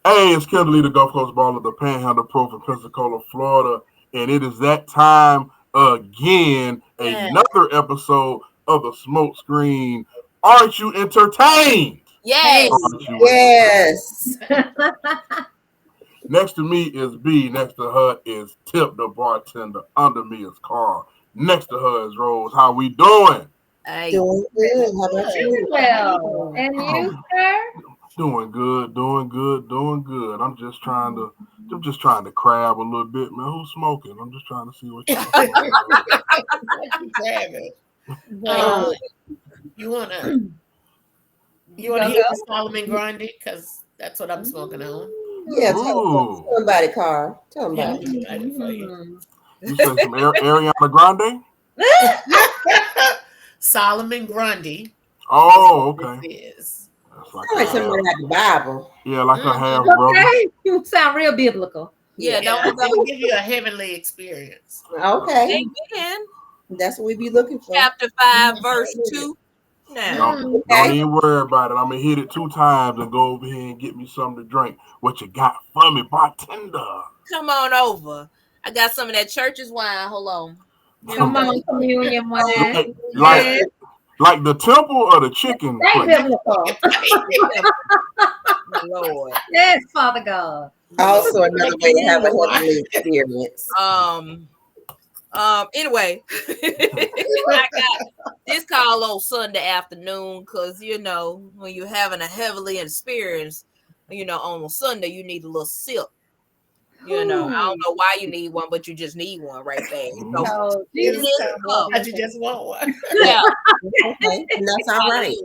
Hey, it's Kimberly, the Gulf Coast Baller, the Panhandle Pro from Pensacola, Florida, and it is that time again. Another episode of the Smoke Screen. Aren't you entertained? Yes. Aren't you entertained? Yes. Next to me is B. Next to her is Tip, the bartender. Under me is Carl. Next to her is Rose. How we doing? Doing good. How about you? Well, and you, sir? Doing good, doing good, doing good. I'm just trying to crab a little bit, man. Who's smoking? I'm just trying to see what y'all Grabbing. Well, You wanna hear the Solomon Grundy? Because that's what I'm smoking on. Yeah, tell somebody, Carl. Tell Yeah, somebody. I'm for you. You say some Ariana Grande? Solomon Grundy. Oh, okay. Is. That's like Sound like somebody like the Bible. yeah, like a half brother. okay, you sound real biblical. Yeah, it'll give you a heavenly experience. Okay. Amen. That's what we be looking for. Chapter 5, verse 2. Now, Don't even worry about it. I'm gonna hit it 2 times and go over here and get me something to drink. What you got for me, bartender? come on over. I got some of that church's wine. Hold on. Come on, communion wine. Like the temple or the chicken Stay place? biblical. Lord. Yes, Father God. Also, another way to have a heavenly experience. Anyway, I got this call on Sunday afternoon because when you're having a heavily experience, on a Sunday you need a little sip. I don't know why you need one, but you just need one right there. Oh, But you just want one. Yeah, Okay, and that's all right.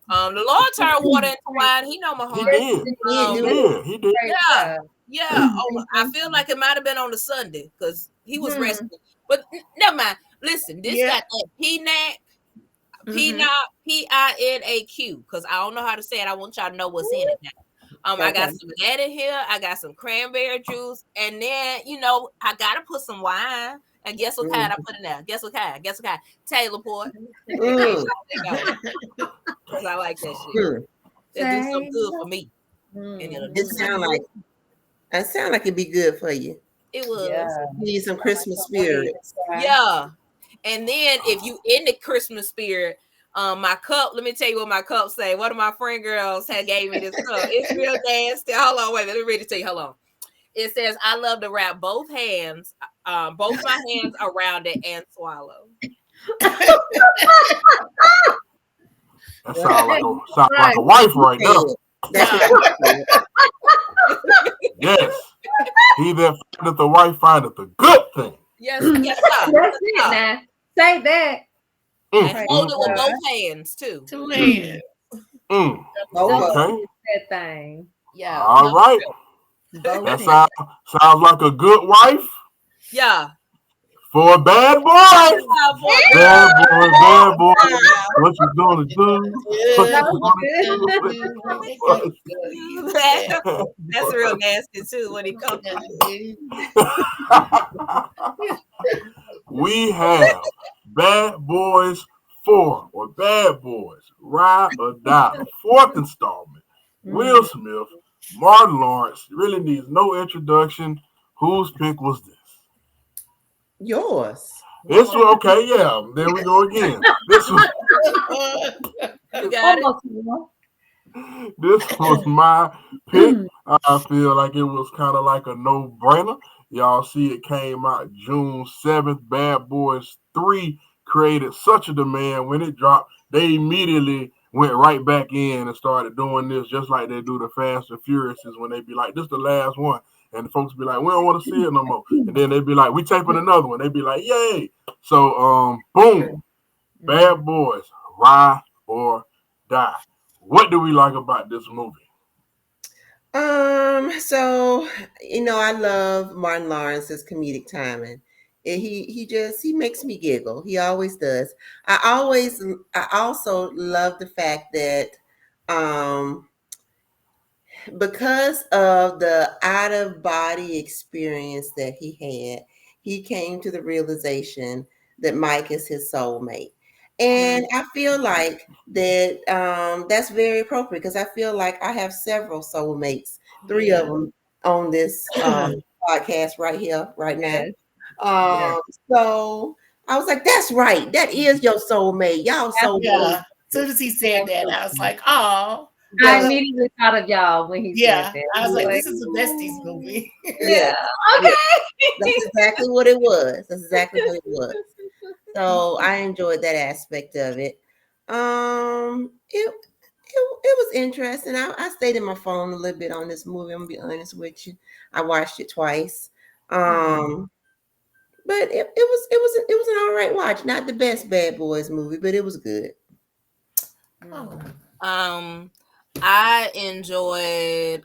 the Lord turned water into wine. He know my heart. He did. Yeah. I feel like it might have been on the Sunday because he was resting. But never mind. Listen, this got that PNAQ, PINAQ, because I don't know how to say it. I want y'all to know what's in it now. I got some of that in here. I got some cranberry juice, and then I gotta put some wine. And guess what kind I put in there? Guess what kind? Taylor Port. Because I like that shit. It do something good for me. And it'll do It sound like it'd be good for you. It was. You need some Christmas spirit. Yeah. And then if you in the Christmas spirit, my cup, let me tell you what my cup say. One of my friend girls had gave me this cup. It's real nasty. Hold on, wait a minute. Let me read it to you. Hold on. It says, I love to wrap both my hands around it and swallow. That sound like a wife right now. Yes. He that findeth the wife findeth the good thing. Yes, that's it now. Say that. And hold it with both hands too. 2 hands. Okay. That thing. Yeah. All right. That sounds like a good wife. Yeah. For a bad boy. Bad boy. What you gonna do? That's real nasty too when he comes. We have Bad Boys 4 or Bad Boys Ride or Die, 4th installment. Will Smith, Martin Lawrence really needs no introduction. Whose pick was this? Yours. This was okay, yeah. There we go again. This was my pick. I feel like it was kind of like a no-brainer. Y'all see it came out June 7th. Bad Boys 3 created such a demand when it dropped. They immediately went right back in and started doing this just like they do the Fast and Furious when they be like, this is the last one. And the folks be like, we don't want to see it no more. And then they be like, we taping another one. They be like, yay. So, boom. Bad Boys, Ride or Die. What do we like about this movie? So I love Martin Lawrence's comedic timing. He makes me giggle. He always does. I also love the fact that because of the out of body experience that he had, he came to the realization that Mike is his soulmate. And I feel like that that's very appropriate because I feel like I have several soulmates, three of Yeah. them on this podcast right here, right now. Yes. Yeah. Um, so I was like, that's right. That is your soulmate. Y'all soulmates. Yeah. As soon as he said that, I was like, oh. I But immediately thought of y'all when he said Yeah. that. I was like, Like, this is a besties movie. yeah, yeah, yeah, okay. that's exactly what it was. That's exactly what it was. So I enjoyed that aspect of it. It was interesting. I stayed in my phone a little bit on this movie. I'm gonna be honest with you. I watched it twice. Um, but it was an all right watch. Not the best Bad Boys movie, but it was good. Oh. Um, I enjoyed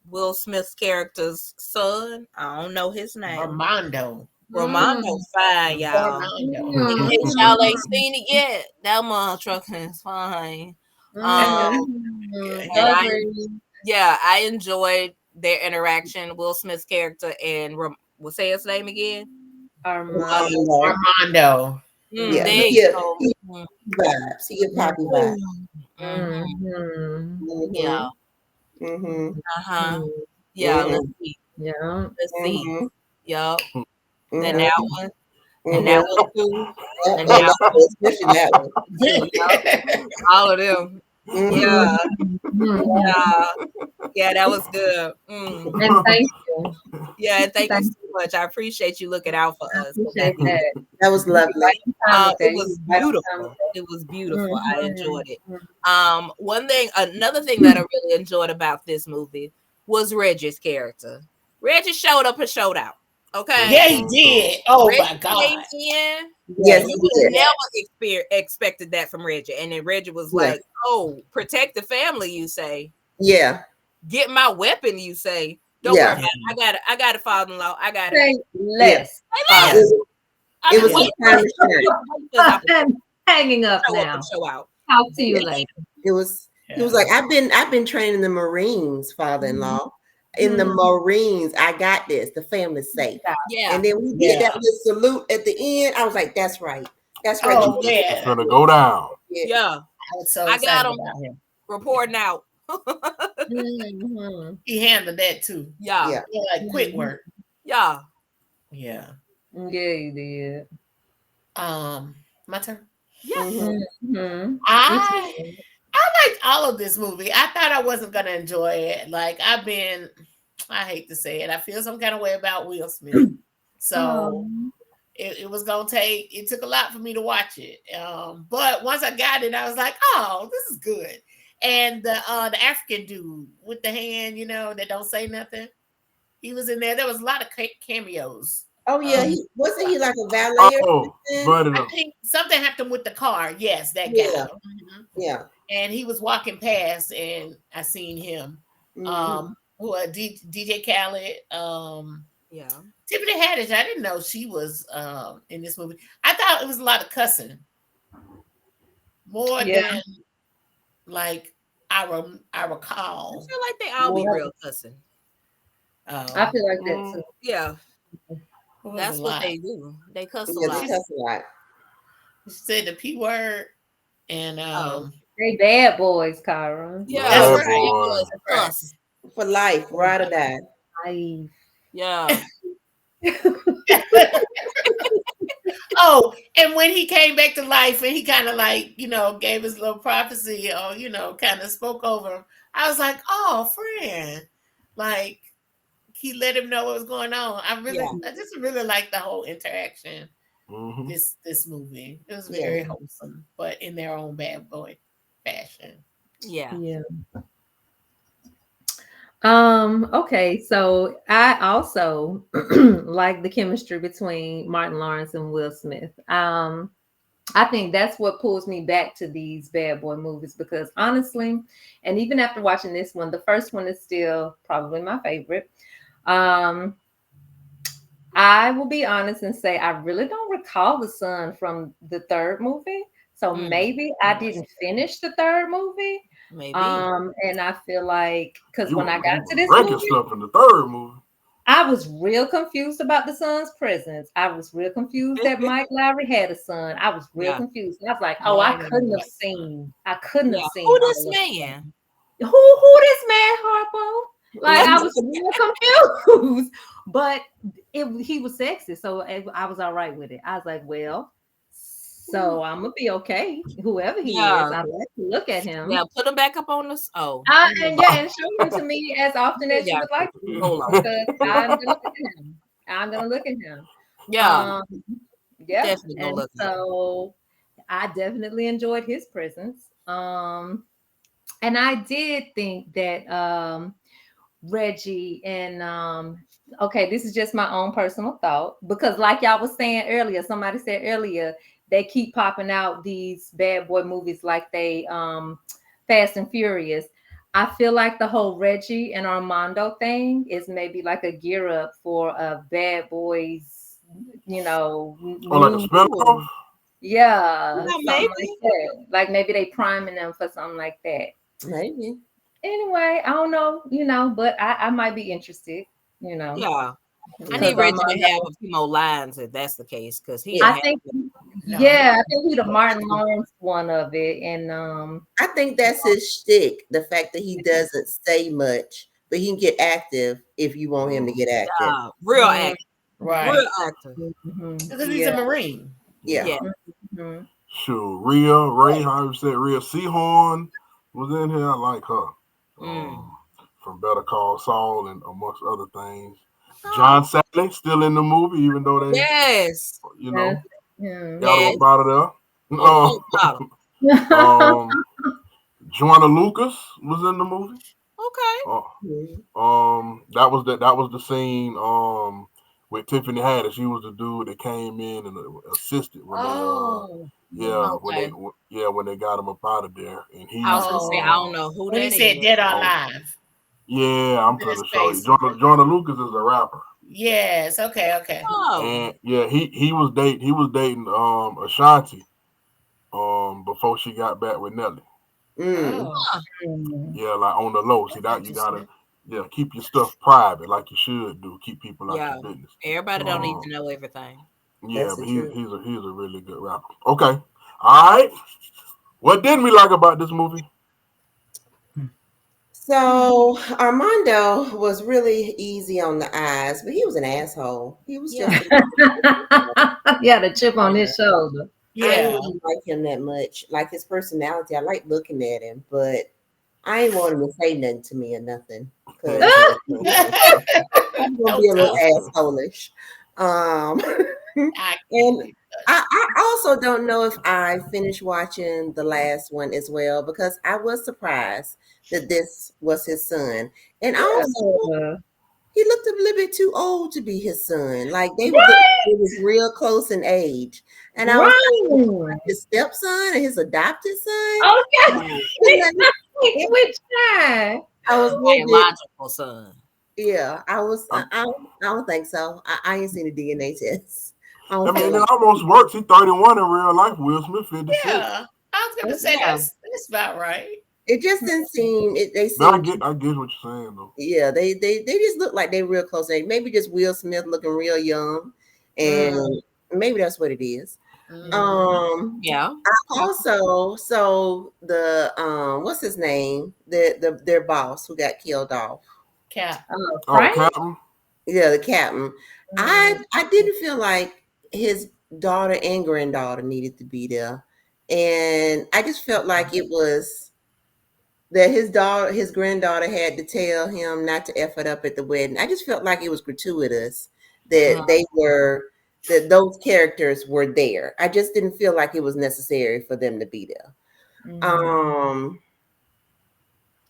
Will Smith's character's son. I don't know his name. Armando. Romano fine, y'all. Armando. In case y'all ain't seen it yet, that motherfucker is fine. And I enjoyed their interaction. Will Smith's character and we'll say his name again. Armando. Yeah, There you go. he vibes. He get poppy vibes. Yeah. Mm-hmm. Yeah. Mhm. Let's see. Yeah. Let's see. Mm-hmm. Yup. And Mm-hmm. that one. And that one too. And Oh, that one. especially that one. Yup. All of them. Yeah. Yeah, that was good. And thank you. Yeah, thank you Thank so much. I appreciate you looking out for I us. appreciate that. That was lovely. Right in time with that. It was beautiful. It was beautiful. I enjoyed it. Another thing that I really enjoyed about this movie was Reggie's character. Reggie showed up and showed out. Okay. Yeah, he did. Oh Reggie my God. came in. Yes, You he would did. never expected that from Reggie. And then Reggie was like, oh, protect the family, you say. Yeah. Get my weapon, you say. Don't worry about it. I got a father-in-law. I got it. Say less. It was his time to shine. I'm hanging up now. Show out. Talk to you later. It was. He was like, I've been training the Marines, father-in-law. In the Marines, I got this. The family's safe. Yeah. And then we did that little salute at the end. I was like, that's right. That's right. Oh man. It's gonna go down. Yeah. I was so I got excited him. about him. Reporting out. He handled that too. Yeah. Like quick work. Yeah. Yeah. Yeah, you did. My turn. Yeah. I liked all of this movie. I thought I wasn't gonna enjoy it. Like I hate to say it, I feel some kind of way about Will Smith. So it was gonna it took a lot for me to watch it. But once I got it, I was like, oh, this is good. And the African dude with the hand, that don't say nothing. He was in there. There was a lot of cameos. Oh yeah, wasn't he like a valet? I think something happened with the car. Yes, that guy. Yeah. And he was walking past, and I seen him. Who DJ Khaled. Yeah. Tiffany Haddish. I didn't know she was in this movie. I thought it was a lot of cussing, more than like I recall. I feel like they all be real cussing. I feel like that too. Yeah. That's what they do. They cuss a lot. They cuss a lot. She said the P word, and they bad boys, Kyra. Yeah, that's right. Cuss. For life, ride or die. Life. Yeah. Oh, and when he came back to life and he kind of like, gave his little prophecy or, kind of spoke over him, I was like, oh, friend. Like, he let him know what was going on. I just really like the whole interaction. This movie. It was very wholesome, but in their own bad boy fashion. Yeah. Yeah. Okay, so I also like the chemistry between Martin Lawrence and Will Smith. I think that's what pulls me back to these bad boy movies because honestly, and even after watching this one, the first one is still probably my favorite. I will be honest and say I really don't recall the son from the third movie. So maybe I didn't finish the third movie. Maybe. And I feel like because when I got to this movie, movie, stuff in the third movie. I was real confused about the son's presence. I was real confused that Mike Lowry had a son. I was real Yeah. confused. I was like, No, oh, I I ain't never couldn't have watched that. seen. I couldn't have Yeah. seen Who this all of it. man? Who this man, Harpo? Like Let me I was real confused, but he was sexy, so I was all right with it. I was like, well, so I'm gonna be okay. Whoever he is, Yeah. I like to look at Yeah. him. Put him back up on this. Oh. And yeah, and show him to me as often as you Yeah. would like to, Hold on. because I'm gonna look at him. I'm gonna look at him. Yeah. Um, yeah, Definitely gonna and look at him. so I definitely enjoyed his presence. And I did think that Reggie and okay, this is just my own personal thought because like y'all was saying earlier, somebody said earlier, they keep popping out these bad boy movies like they Fast and Furious. I feel like the whole Reggie and Armando thing is maybe like a gear up for a Bad Boys, Or like a new spinoff. movie. Yeah, Yeah, something maybe. like that. Like maybe they priming them for something like that. Maybe. Anyway, I don't know, but I might be interested, Yeah. I because need Reggie to have Armando, a few more lines if that's the case, because he Yeah. ain't I had think, No, he yeah, I think he the didn't. Martin Lawrence one of it, and I think that's his shtick. The fact that he doesn't say much, but he can get active if you want him to get active. real mm, actor. Real Right. actor. Because he's a yeah, Marine. Yeah. Yeah. mhm. Sure, Ray, how you say Rhea Seahorn was in here. I like her. Mm. From Better Call Saul and amongst other things. Oh, John Sally still in the movie, even though they, yes. you Yes, know, yeah. got him Yes. up out of there. On Coke bottle. Um, Joanna Lucas was in the movie. Okay. Uh, Mhm. that was the scene with Tiffany Haddish. She was the dude that came in and assisted when they Oh. yeah Mhm. when they Okay. when they got him up out of there, and I he was gonna say I don't Oh. know who When he that said is. dead or oh alive. yeah, I'm In his trying to show you. face. Joanna Lucas is a rapper. Yes. Okay. Okay. Oh. And yeah, he was dating Ashanti before she got back with Nelly. Mm. Oh. Mm. Yeah, like on the low. See That's that you gotta interesting. keep your stuff private like you should do. Keep people out Yeah. your business. Everybody don't need Um to know everything. yeah, That's but the he's truth. he's a he's a really good rapper. Okay. All right. What didn't we like about this movie? So Armando was really easy on the eyes, but he was an asshole. He was Yeah. just a Yeah, the chip on Yeah. his shoulder. I Yeah. didn't like him that much. Like his personality, I like looking at him, but I ain't want him to say nothing to me or nothing because I'm gonna be Don't a little talk. assholeish. Um, I can't and believe I also don't know if I finished watching the last one as well because I was surprised that this was his son, and also Yeah. he looked a little bit too old to be his son. Like Right, they was real close in age, and I was like, right. his stepson or his adopted son. Okay. Right. Which time? I was a little bit, Biological son. yeah. I was. I, I don't think so. I ain't seen a DNA test. I I don't feel mean, it like. almost works. He's 31 in real life. Will Smith 56. Yeah. I was gonna say Yeah. that's about right. It just didn't seem. They But I seemed. get I get what you're saying though. Yeah, they just look like they real close. Maybe just Will Smith looking real young, Mm. and maybe that's what it is. Mm-hmm. Um. Yeah. Also, so the what's his name? Their boss who got killed off. Cap. Oh, Oh, Frank? Captain. Yeah, the captain. Mm. I didn't feel like his daughter and granddaughter needed to be there, and I just felt like it was that his granddaughter had to tell him not to f it up at the wedding. I just felt like it was gratuitous that that those characters were there. I just didn't feel like it was necessary for them to be there. Mhm. Um,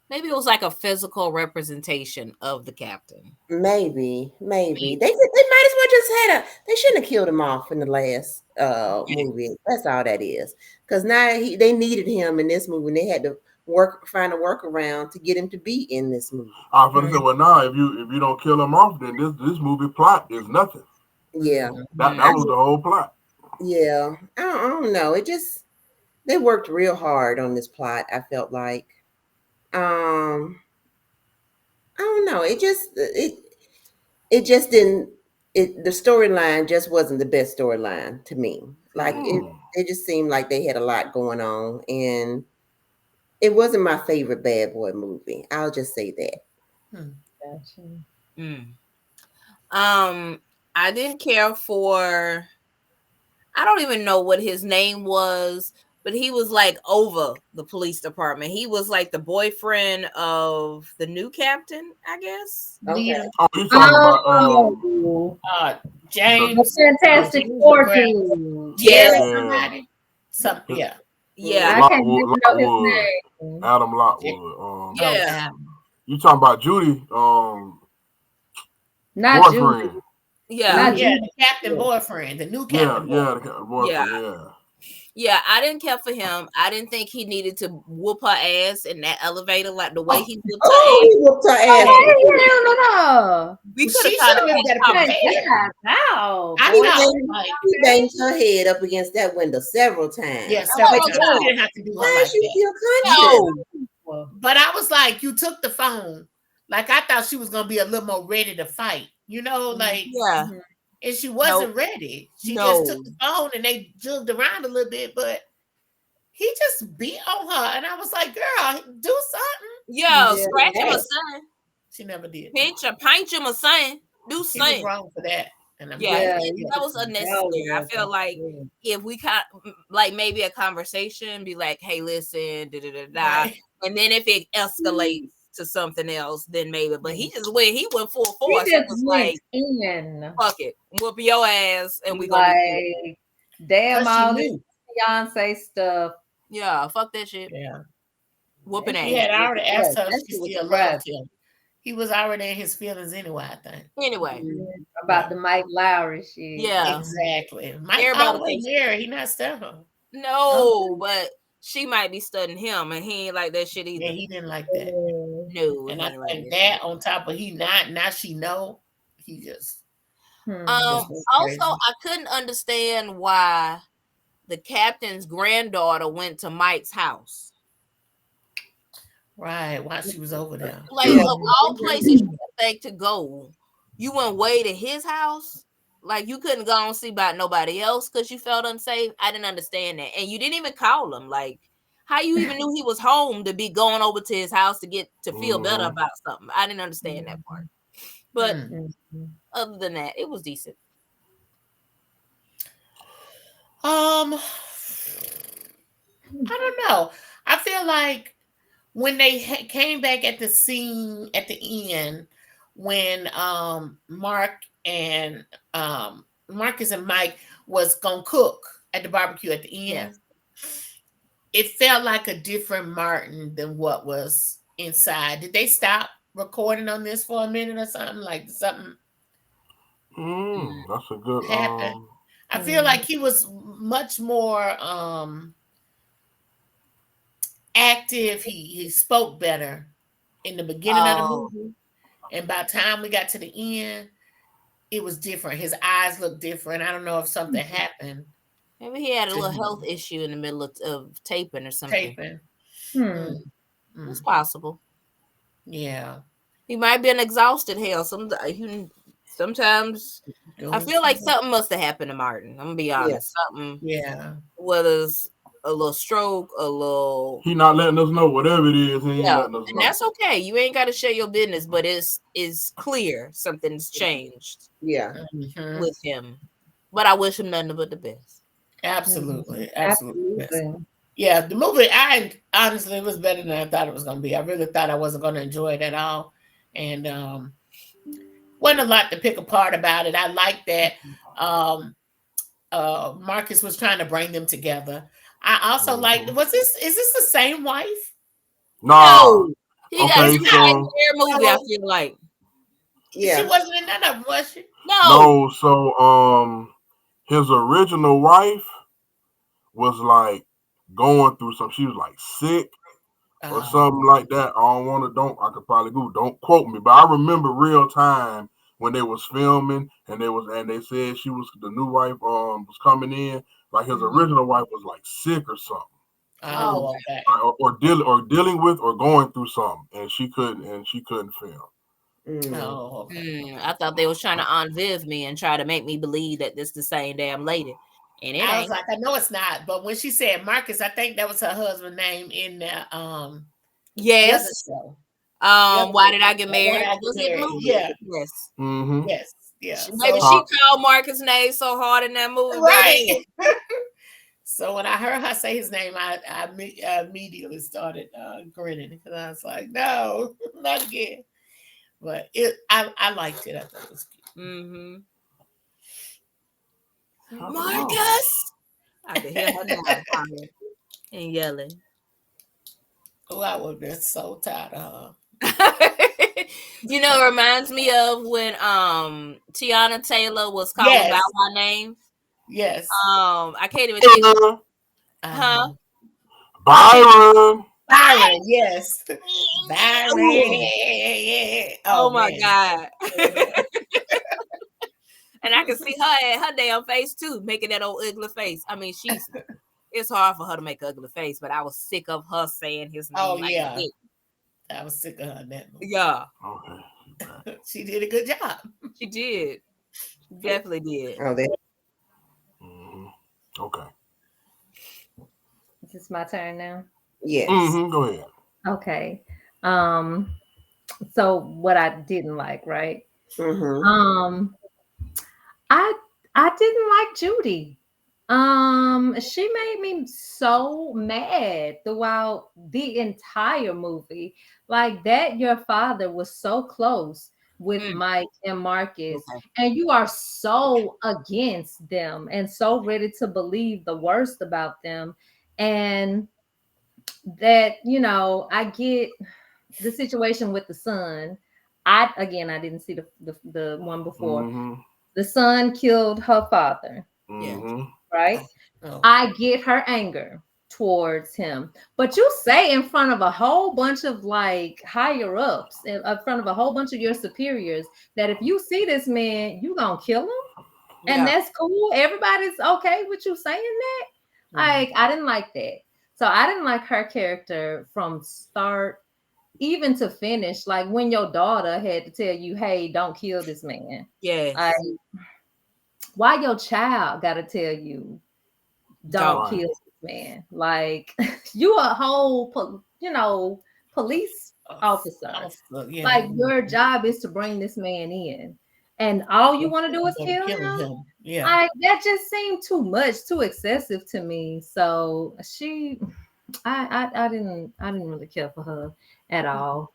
Maybe it was like a physical representation of the captain. maybe Maybe. they might as well just had a. They shouldn't have killed him off in the last Yeah. movie. That's all that is. Because now they needed him in this movie, and they had to find a workaround to get him to be in this movie. I was gonna say, well, now if you don't kill him off, then this movie plot is nothing. Yeah, That I was the whole plot. yeah. I don't know. It just they worked real hard on this plot. I felt like. Um, I don't know. It just it just didn't. The storyline just wasn't the best storyline to me. Like it just seemed like they had a lot going on, and it wasn't my favorite bad boy movie. I'll just say that. Gotcha. Mm. I didn't care for. I don't even know what his name was, but he was like over the police department. He was like the boyfriend of the new captain, I guess. Okay. Oh, you talking about Oh, the James, Fantastic James Four McGrath, dude. Jerry, Yeah, yeah, somebody, some, yeah. Yeah. I can't Lockwood, even know his Lockwood, name. Adam J- Lockwood. Oh, Yeah. You talking about Judy, Not Judy. boyfriend? Yeah. Not yeah, Judy. the captain boyfriend, the new Yeah, captain yeah, boyfriend. the Yeah. boyfriend. Yeah. Yeah, I didn't care for him. I didn't think he needed to whoop her ass in that elevator like the way he whooped her Oh, ass. he whooped her ass. Oh, We could have She kind should of have been had better a hell prepared. no. I He Boy, thought, banged, like, he banged her head up against that window several times. yeah, I'm several like, Oh times. She God, didn't have to do her why is like you that. still conscious? no. But I was like, you took the phone. Like, I thought she was going to be a little more ready to fight, like, Yeah. and she Nope. wasn't ready. She just took No. the phone and they jugged around a little bit, but he just beat on her. And I was like, girl, do something. Yeah, Yeah. scratch him or something. She never did. Pinch him or something. Do He was something. wrong for that. And I'm Yeah, glad Yeah, he that was unnecessary. I feel like if we like maybe a conversation, be like, "Hey, listen, da da da da," right. and then if it escalates to something else, then maybe. But he went full he force. He just was went like, in. "Fuck it, whoop your ass, and we gonna be cool." Like, damn, Because she all this knew. Beyonce stuff. Yeah, fuck that shit. Yeah. Whooping That He ass. shit had was already asked surprising. her if That she shit was still loved surprising. him. He was already in his feelings anyway, I think. Anyway, About the Mike Lowry shit. yeah, Exactly. Mike everybody always thinks there. He not studying. no, but she might be studying him, and he ain't like that shit Yeah, either. he didn't like that. No, And he I ain't like think that that shit. on top of he not now she know he just Hmm. went Also, crazy. I couldn't understand why the captain's granddaughter went to Mike's house. Right, while she was over there. Like Yeah. of all places you would think to go, you went way to his house. Like you couldn't go and see about nobody else because you felt unsafe. I didn't understand that, and you didn't even call him. Like how you even knew he was home to be going over to his house to get to feel better about something. I didn't understand that part. But other than that, it was decent. I don't know. I feel like when they came back at the scene at the end, when Mark and Marcus and Mike was gonna cook at the barbecue at the end, it felt like a different Martin than what was inside. Did they stop recording on this for a minute or something? Like something That's a good. happened? I feel like he was much more active. He spoke better in the beginning of the movie, and by the time we got to the end, it was different. His eyes looked different. I don't know if something happened. Maybe he had a to little him. health issue in the middle of taping or something. Taping. It's possible. Yeah. He might have been exhausted. Hell, sometimes I feel like something must have happened to Martin. I'm gonna be honest. Something. Yeah. Whether it's a little stroke, a little. He not letting us know whatever it is. He ain't letting us And know. that's okay. You ain't got to share your business, but it's clear something's changed. Yeah. With him, but I wish him nothing but the best. Absolutely. Yeah, the movie, I honestly, it was better than I thought it was going to be. I really thought I wasn't going to enjoy it at all. And wasn't a lot to pick apart about it. I like that Marcus was trying to bring them together. I also liked, is this the same wife? Nah. No. He got Okay, his movie, I feel like. Yeah. She wasn't in none of them, was she? No, so his original wife was like going through something. She was like sick or something like that. I could probably go. Don't quote me, but I remember real time when they was filming and they said she was the new wife was coming in. Like his original wife was like sick or something. Okay. Or dealing with or going through something, and she couldn't film. Oh, okay. I thought they was trying to unviv me and try to make me believe that this the same damn lady, and it I was ain't. like, I know it's not, but when she said Marcus, I think that was her husband's name in the other Yes. show. The other Why did I movie. get Why married? I Get Was it the Married? movie? Yeah, Yes. Mm-hmm. yes, yeah. Baby, So she Talk. called Marcus' name so hard in that movie, right. baby. So when I heard her say his name, I immediately started grinning because I was like, no, not again. But I liked it. I thought it was cute. Mm-hmm. Oh. Marcus. I could hear her now hollering and yelling. Oh, I would have been so tired of You know, it reminds me of when Tiana Taylor was calling Yes, out my name. yes. I can't even think. Huh? I can't. Byron. Byron, yes. Ooh, Byron. oh Oh my man. god! And I can see her at her damn face too, making that old ugly face. I mean, she's. It's hard for her to make an ugly face, but I was sick of her saying his Oh name like yeah. that. I was sick of her in that movie. Yeah, Okay. She did a good job. she did. She definitely did. Oh, they. Mm-hmm. Okay. Is this my turn now? Yes. Mm-hmm. Go ahead. Okay. Um, so what I didn't like, right? Mm-hmm. Um, I I didn't like Judy. She made me so mad throughout the entire movie. Like that, your father was so close with Mm, Mike and Marcus, okay. and you are so against them and so ready to believe the worst about them. And that, I get the situation with the son. I didn't see the one before. Mm-hmm. The son killed her father, Yeah. Mm-hmm. right? Oh. I get her anger towards him. But you say in front of a whole bunch of like higher ups, in front of a whole bunch of your superiors, that if you see this man, you gonna kill him. And Yeah. that's cool. Everybody's okay with you saying that. Like, I didn't like that. So I didn't like her character from start even to finish. Like when your daughter had to tell you, hey, don't kill this man. Yes. Like, why your child gotta tell you don't Don't. Right. kill this man? Like you a whole police officer. Yeah. Like your job is to bring this man in. And all you want to do is kill Killing him. him. Yeah. Like that just seemed too much, too excessive to me. So I didn't really care for her at all.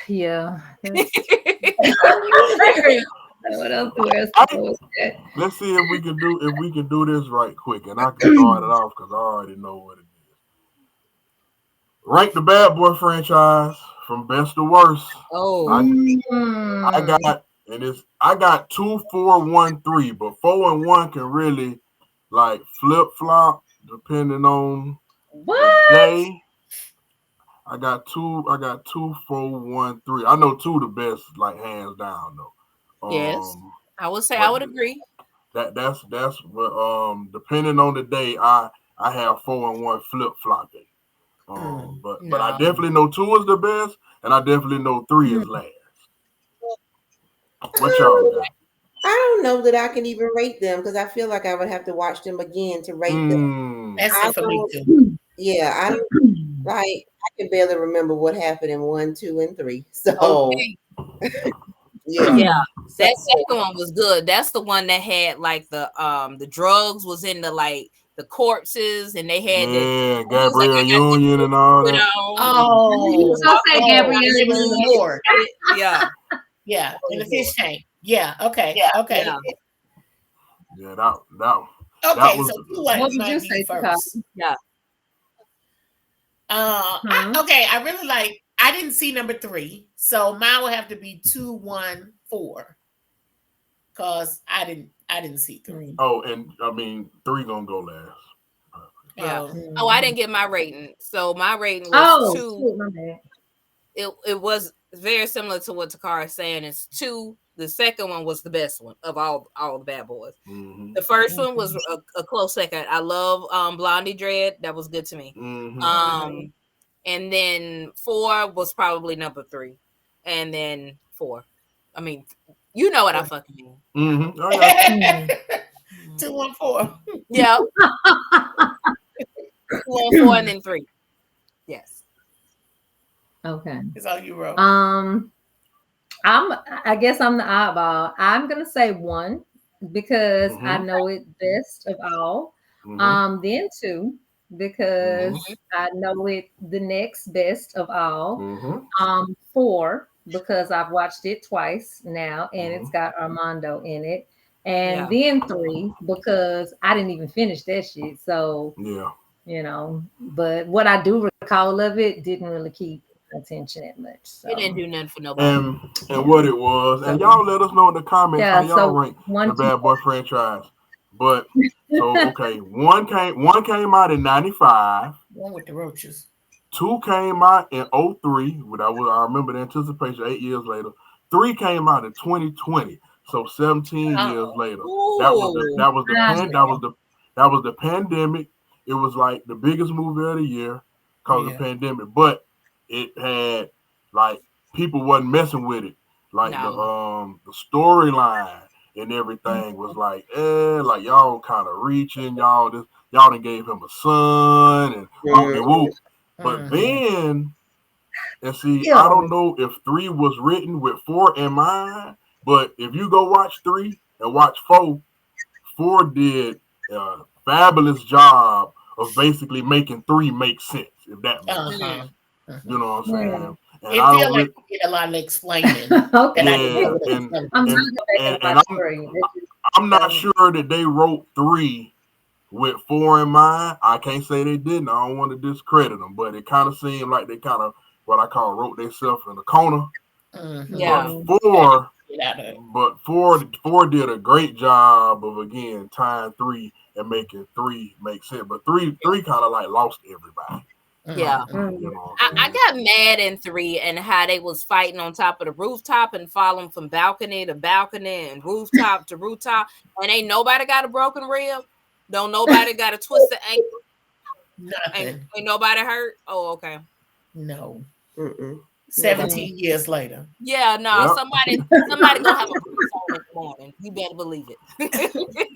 Yeah. What else? Where else to I, go with that? let's see if we can do this right quick, and I can start it off because I already know what it is. Rank the Bad Boy franchise from best to worst. Oh. I Mm. got 2, 4, 1, 3, but 4 and 1 can really like flip flop depending on the What? day. I got 2, 4, 1, 3. I know two the best, like hands down though. Yes. I would say I But would agree. that's what depending on the day, I have 4 and 1 flip flopping. But I No. definitely know two is the best, and I definitely know three is last. What y'all got? I don't know that I can even rate them because I feel like I would have to watch them again to rate them. That's I it for me don't. too. Yeah, I don't like. I can barely remember what happened in 1, 2, and 3. So Okay. yeah. Yeah. So That second one was good. That's the one that had like the drugs was in the like the corpses and they had the Yeah, he was like, Gabrielle I got this Union and all put that. on. He was Oh, Don't say walking oh, around and Gabrielle it was in the Union. morgue. and shit. Yeah. Yeah, That in was the good. fish tank. Yeah, okay, okay. Yeah. Yeah, that Okay, was so a two good one. What ones did you might be say, Takara? first. Yeah. Huh? Okay, I really like. I didn't see number 3, so mine would have to be 2, 1, 4, cause I didn't see 3. Oh, and I mean 3 gonna go last. Yeah. Oh, Oh, I didn't get my rating. So my rating was Oh, 2. shoot, my bad. It was very similar to what Takara is saying. It's 2. The second one was the best one of all the Bad Boys. Mm-hmm. The first one was a close second. I love Blondie Dread. That was good to me. Mm-hmm. Um and then 4 was probably number 3, and then 4. I mean, you know what I fucking mean. Mm-hmm. Oh, yeah. 214. Yeah, 4, and then 3. Yes. Okay. It's all you wrote. I guess I'm the oddball. I'm gonna say 1 because I Mm-hmm. know it best of all. Mm-hmm. Then 2 because Mm-hmm. I know it the next best of all. Mm-hmm. 4 because I've watched it twice now and it's Mm-hmm. got Armando in it. And Yeah. then 3 because I didn't even finish that shit. So, Yeah. but what I do recall of it didn't really keep attention that much. It didn't So, do nothing for nobody. And what it was. And so y'all let us know in the comments how yeah, y'all so rank the 1, 2, Bad Boy franchise. But so okay, one came out in 95. One with the roaches. 2 came out in 03. I remember the anticipation 8 years later. 3 came out in 2020. So 17 years Oh, later. Ooh. That was the ah, pan that was the pandemic. It was like the biggest movie of the year because of yeah. the pandemic. But it had like people wasn't messing with it. Like No. the storyline and everything was like y'all kind of reaching, y'all done gave him a son and whoop de Mhm. whoop. But Mm-hmm. then, and see, kill I don't them. know if 3 was written with 4 in mind, but if you go watch 3 and watch 4, 4 did a fabulous job of basically making 3 make sense, if that makes sense. Uh-huh. Mm. You Uh-huh. know what I'm saying? And It I don't feel like really, you did a lot of explaining that I didn't Okay. know yeah, what was coming. I'm not and going back and and watch 3. I'm not Um, sure that they wrote 3 with 4 in mind. I can't say they didn't. I don't want to discredit them, but it kind of seemed like they kind of what I call wrote themselves in the corner. Mm-hmm. But Yeah. mhm. four, Get out of it. four did a great job of again tying 3 and making 3 make sense. But three kind of like lost everybody. Yeah. Mm-hmm. You Mhm. know what I I'm got mad in 3 and how they was fighting on top of the rooftop and falling from balcony to balcony and rooftop to rooftop. And ain't nobody got a broken rib. Don't nobody got a twisted ankle. Nothing. Ain't nobody hurt. Oh, okay. No. Mm-mm. Nobody. 17 years later. Yeah, no, saying? Yep. somebody gonna have a bruise on in the morning. You better believe it.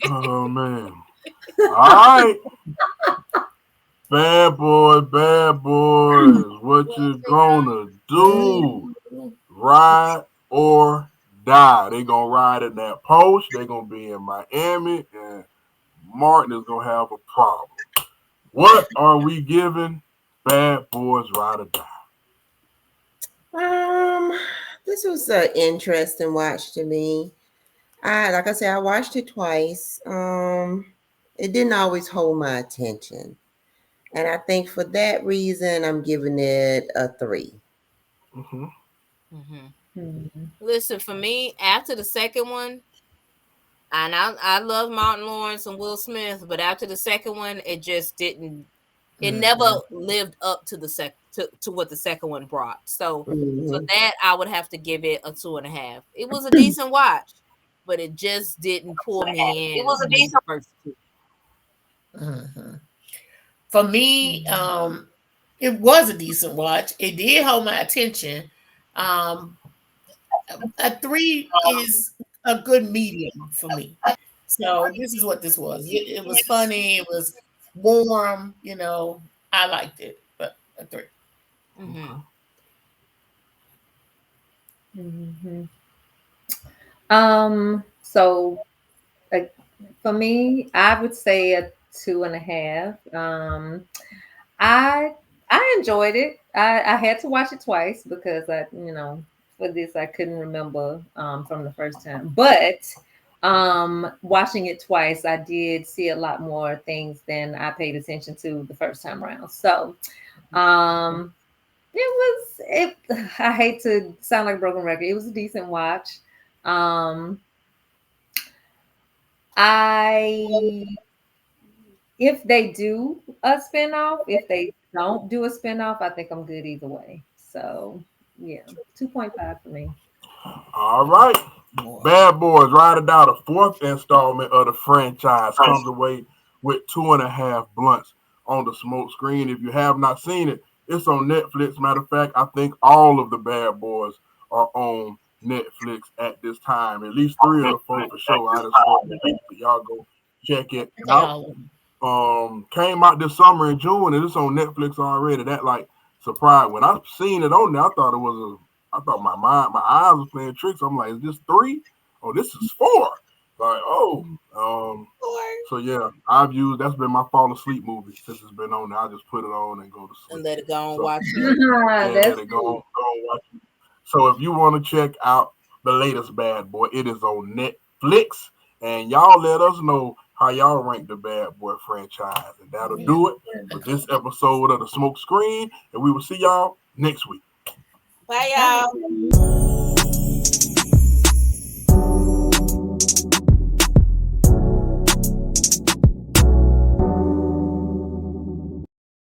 Oh man. All right. Bad boys. What you gonna do? Mm-hmm. Ride or die. They gonna ride in that post. They gonna be in Miami, and Martin is gonna have a problem. What are we giving Bad Boys Ride or Die? Um, this was an interesting watch to me. Like I said, I watched it twice. It didn't always hold my attention, and I think for that reason, I'm giving it a 3. Mm-hmm. Mhm. Mhm. Listen, for me, after the second one, and I love Martin Lawrence and Will Smith, but after the second one, it just didn't. It never Mm-hmm. lived up to the to what the second one brought. So for Mm-hmm. that, I would have to give it a 2.5. It was a decent watch, but it just didn't pull me It in was a like the decent. first two. Mm-hmm. For me, Mhm. it was a decent watch. It did hold my attention. Um, a 3 is a good medium for me. So this is what this was. It was funny. It was warm. I liked it. But a 3. Mm-hmm. Mhm. So uh, for me, I would say a 2.5. I I enjoyed it. I had to watch it twice because for this I couldn't remember from the first time. But watching it twice, I did see a lot more things than I paid attention to the first time around. So um it I hate to sound like a broken record. It was a decent watch. Um I if they do a spinoff, if they don't do a spinoff, I think I'm good either way. So yeah, 2.5 for me. All right. More. Bad Boys Ride or Die, the fourth installment of the franchise, comes away with 2.5 blunts on the smoke screen. If you have not seen it, It's on Netflix. Matter of fact, I think all of the Bad Boys are on Netflix at this time. At least 3 of the 4 for sure. I just y'all go check it out. Came out this summer in June, and it's on Netflix already. That like surprised when I seen it on there. I thought it was I thought my eyes was playing tricks. I'm like, is this 3? Oh, this is 4. Like, so yeah, that's been my fall asleep movie since it's been on there. I just put it on and go to sleep. And let it go and watch it. Yeah, let it go and watch it. So if you want to check out the latest Bad Boy, it is on Netflix. And y'all let us know how y'all rank the Bad Boy franchise. And that'll do it for this episode of The Smoke Screen. And we will see y'all next week. Bye, y'all.